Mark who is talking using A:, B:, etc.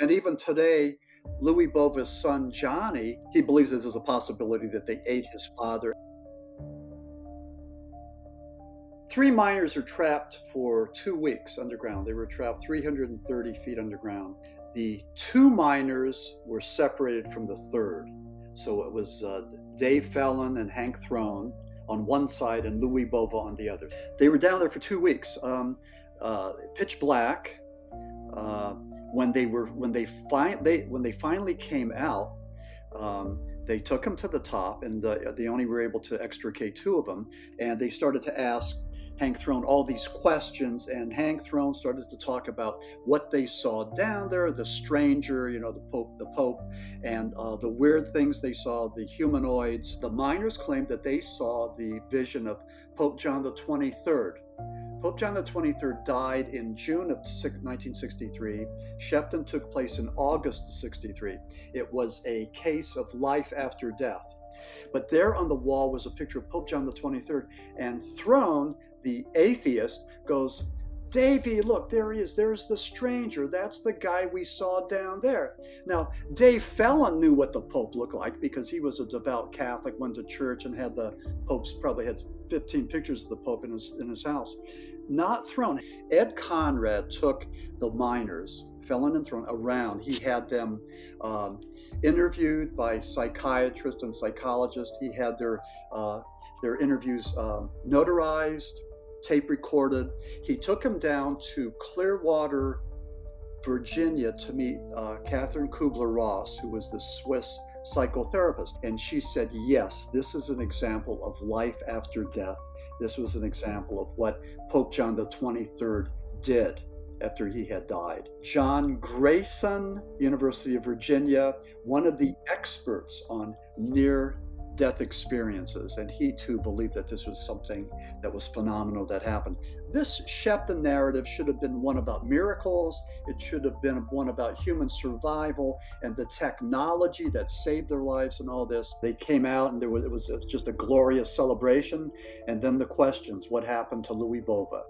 A: And even today, Louis Bova's son, Johnny, he believes that there's a possibility that they ate his father. Three miners are trapped for 2 weeks underground. They were trapped 330 feet underground. The two miners were separated from the third. So it was Dave Fallon and Hank Throne on one side and Louis Bova on the other. They were down there for 2 weeks, pitch black. When they finally came out, they took them to the top, and they only were able to extricate two of them. And they started to ask Hank Throne all these questions, and Hank Throne started to talk about what they saw down there, the stranger, the Pope, and the weird things they saw, the humanoids. The miners claimed that they saw the vision of Pope John the 23rd. Pope John the 23rd died in June of 1963. Shepton took place in August of 63. It was a case of life after death. But there on the wall was a picture of Pope John the 23rd, and Throne, the atheist, goes, "Davey, look, there he is. There's the stranger. That's the guy we saw down there." Now, Dave Fallon knew what the Pope looked like because he was a devout Catholic, went to church, and had the Pope's, probably had 15 pictures of the Pope in his house. Not Throne. Ed Conrad took the miners, Fallon and Throne, around. He had them interviewed by psychiatrists and psychologists. He had their interviews notarized, tape recorded. He took them down to Clearwater, Virginia, to meet Catherine Kubler-Ross, who was the Swiss psychotherapist. And she said, yes, this is an example of life after death. This was an example of what Pope John the 23rd did after he had died. John Grayson, University of Virginia, one of the experts on near-death experiences, and he too believed that this was something that was phenomenal that happened. This Shepton narrative should have been one about miracles. It should have been one about human survival and the technology that saved their lives and all this. They came out and it was just a glorious celebration. And then the questions: what happened to Louis Bova?